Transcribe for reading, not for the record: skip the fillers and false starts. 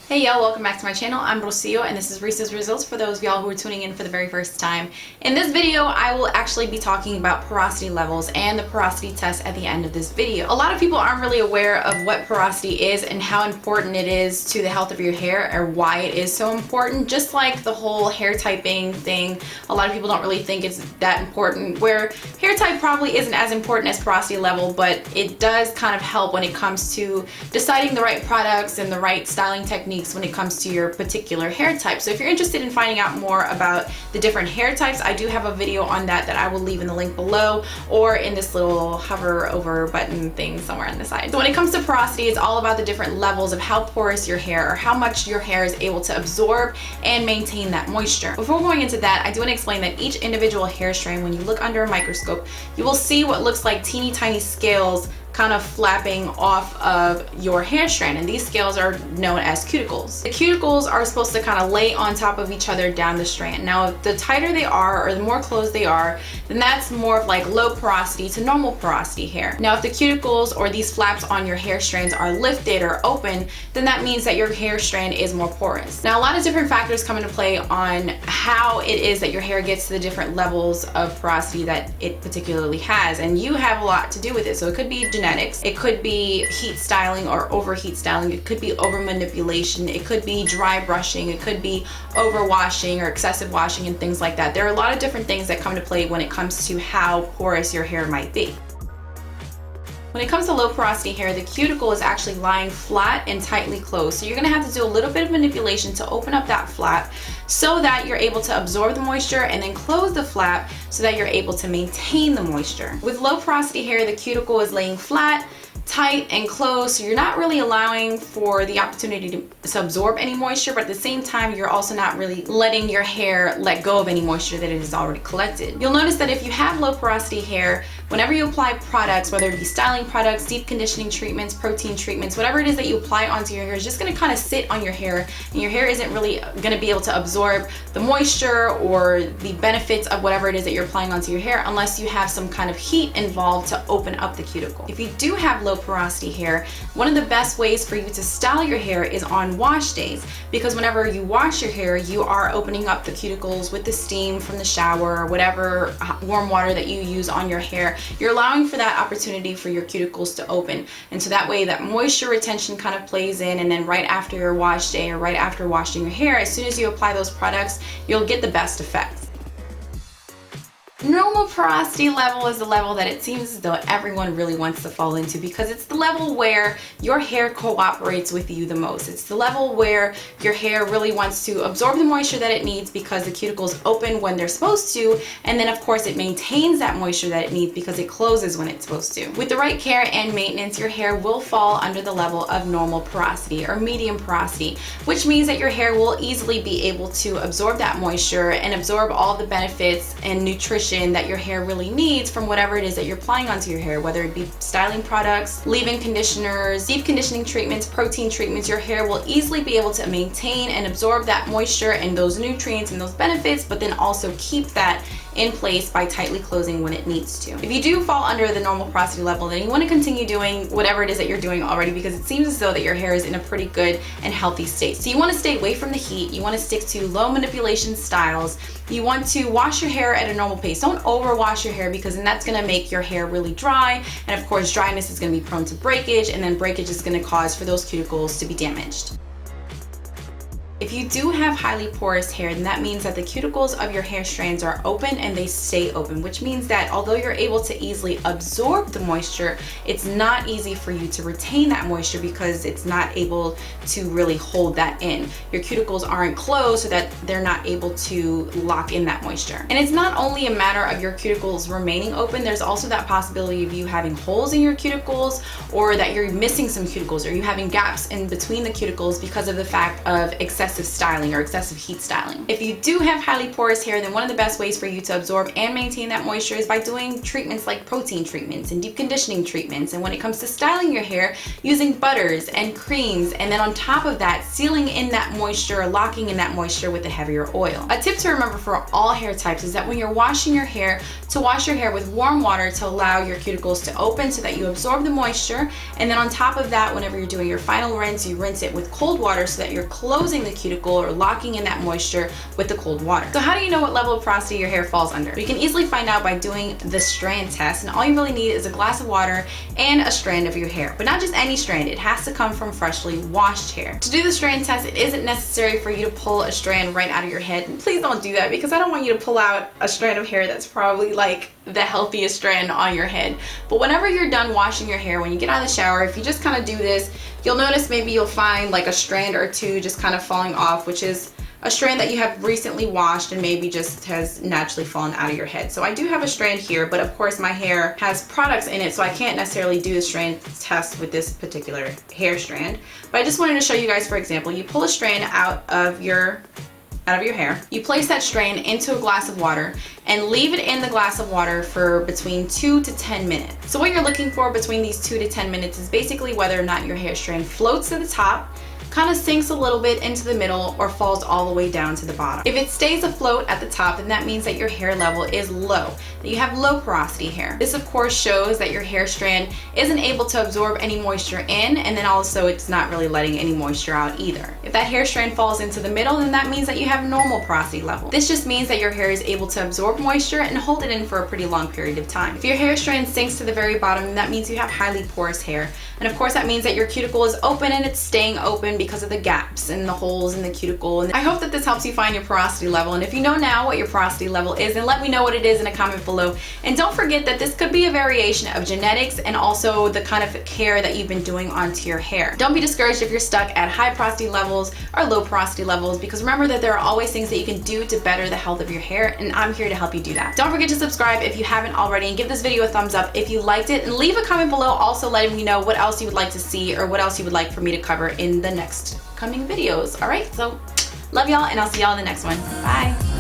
Hey y'all, welcome back to my channel. I'm Rocio and this is RisasRizos for those of y'all who are tuning in for the very first time. In this video, I will actually be talking about porosity levels and the porosity test at the end of this video. A lot of people aren't really aware of what porosity is and how important it is to the health of your hair or why it is so important. Just like the whole hair typing thing, a lot of people don't really think it's that important, where hair type probably isn't as important as porosity level, but it does kind of help when it comes to deciding the right products and the right styling techniques when it comes to your particular hair type. So if you're interested in finding out more about the different hair types, I do have a video on that I will leave in the link below or in this little hover over button thing somewhere on the side. So when it comes to porosity, it's all about the different levels of how porous your hair or how much your hair is able to absorb and maintain that moisture. Before going into that, I do want to explain that each individual hair strand, when you look under a microscope, you will see what looks like teeny tiny scales kind of flapping off of your hair strand, and these scales are known as cuticles. The cuticles are supposed to kind of lay on top of each other down the strand. Now, the tighter they are or the more closed they are, then that's more of like low porosity to normal porosity hair. Now, if the cuticles or these flaps on your hair strands are lifted or open, then that means that your hair strand is more porous. Now, a lot of different factors come into play on how it is that your hair gets to the different levels of porosity that it particularly has, and you have a lot to do with it. So it could be genetics, it could be heat styling or overheat styling, it could be over manipulation, it could be dry brushing, it could be over washing or excessive washing and things like that. There are a lot of different things that come to play when it comes to how porous your hair might be. When it comes to low porosity hair, the cuticle is actually lying flat and tightly closed. So you're gonna have to do a little bit of manipulation to open up that flap so that you're able to absorb the moisture, and then close the flap so that you're able to maintain the moisture. With low porosity hair, the cuticle is laying flat, tight, and closed, so you're not really allowing for the opportunity to absorb any moisture, but at the same time, you're also not really letting your hair let go of any moisture that it has already collected. You'll notice that if you have low porosity hair, whenever you apply products, whether it be styling products, deep conditioning treatments, protein treatments, whatever it is that you apply onto your hair is just going to kind of sit on your hair, and your hair isn't really going to be able to absorb the moisture or the benefits of whatever it is that you're applying onto your hair unless you have some kind of heat involved to open up the cuticle. If you do have low porosity hair, one of the best ways for you to style your hair is on wash days, because whenever you wash your hair, you are opening up the cuticles with the steam from the shower or whatever warm water that you use on your hair. You're allowing for that opportunity for your cuticles to open, and so that way that moisture retention kind of plays in, and then right after your wash day or right after washing your hair, as soon as you apply those products, you'll get the best effects. Normal porosity level is the level that it seems as though everyone really wants to fall into, because it's the level where your hair cooperates with you the most. It's the level where your hair really wants to absorb the moisture that it needs because the cuticles open when they're supposed to, and then of course it maintains that moisture that it needs because it closes when it's supposed to. With the right care and maintenance, your hair will fall under the level of normal porosity or medium porosity, which means that your hair will easily be able to absorb that moisture and absorb all the benefits and nutrition that your hair really needs from whatever it is that you're applying onto your hair, whether it be styling products, leave-in conditioners, deep conditioning treatments, protein treatments. Your hair will easily be able to maintain and absorb that moisture and those nutrients and those benefits, but then also keep that in place by tightly closing when it needs to. If you do fall under the normal porosity level, then you want to continue doing whatever it is that you're doing already, because it seems as though that your hair is in a pretty good and healthy state. So you want to stay away from the heat, you want to stick to low manipulation styles, you want to wash your hair at a normal pace. Don't overwash your hair, because then that's going to make your hair really dry, and of course dryness is going to be prone to breakage, and then breakage is going to cause for those cuticles to be damaged. If you do have highly porous hair, then that means that the cuticles of your hair strands are open and they stay open, which means that although you're able to easily absorb the moisture, it's not easy for you to retain that moisture because it's not able to really hold that in. Your cuticles aren't closed so that they're not able to lock in that moisture. And it's not only a matter of your cuticles remaining open, there's also that possibility of you having holes in your cuticles, or that you're missing some cuticles, or you having gaps in between the cuticles because of the fact of excessive excessive styling or excessive heat styling. If you do have highly porous hair, then one of the best ways for you to absorb and maintain that moisture is by doing treatments like protein treatments and deep conditioning treatments. And when it comes to styling your hair, using butters and creams, and then on top of that, sealing in that moisture, locking in that moisture with a heavier oil. A tip to remember for all hair types is that when you're washing your hair, to wash your hair with warm water to allow your cuticles to open so that you absorb the moisture, and then on top of that, whenever you're doing your final rinse, you rinse it with cold water so that you're closing the cuticle or locking in that moisture with the cold water. So how do you know what level of porosity your hair falls under? You can easily find out by doing the Strand Test, and all you really need is a glass of water and a strand of your hair. But not just any strand, it has to come from freshly washed hair. To do the Strand Test, it isn't necessary for you to pull a strand right out of your head. And please don't do that, because I don't want you to pull out a strand of hair that's probably like the healthiest strand on your head. But whenever you're done washing your hair, when you get out of the shower, if you just kind of do this, you'll notice maybe you'll find like a strand or two just kind of falling off, which is a strand that you have recently washed and maybe just has naturally fallen out of your head. So I do have a strand here, but of course my hair has products in it, so I can't necessarily do the Strand Test with this particular hair strand. But I just wanted to show you guys, for example, you pull a strand out of your hair, you place that strand into a glass of water and leave it in the glass of water for between 2 to 10 minutes. So what you're looking for between these 2 to 10 minutes is basically whether or not your hair strand floats to the top, kind of sinks a little bit into the middle, or falls all the way down to the bottom. If it stays afloat at the top, then that means that your hair level is low, that you have low porosity hair. This of course shows that your hair strand isn't able to absorb any moisture in, and then also it's not really letting any moisture out either. If that hair strand falls into the middle, then that means that you have normal porosity level. This just means that your hair is able to absorb moisture and hold it in for a pretty long period of time. If your hair strand sinks to the very bottom, then that means you have highly porous hair. And of course that means that your cuticle is open, and it's staying open because of the gaps and the holes in the cuticle. And I hope that this helps you find your porosity level. And if you know now what your porosity level is, then let me know what it is in a comment below. And don't forget that this could be a variation of genetics and also the kind of care that you've been doing onto your hair. Don't be discouraged if you're stuck at high porosity levels or low porosity levels, because remember that there are always things that you can do to better the health of your hair, and I'm here to help you do that. Don't forget to subscribe if you haven't already, and give this video a thumbs up if you liked it, and leave a comment below also letting me know what else you would like to see or what else you would like for me to cover in the next coming videos. All right, so love y'all, and I'll see y'all in the next one. Bye.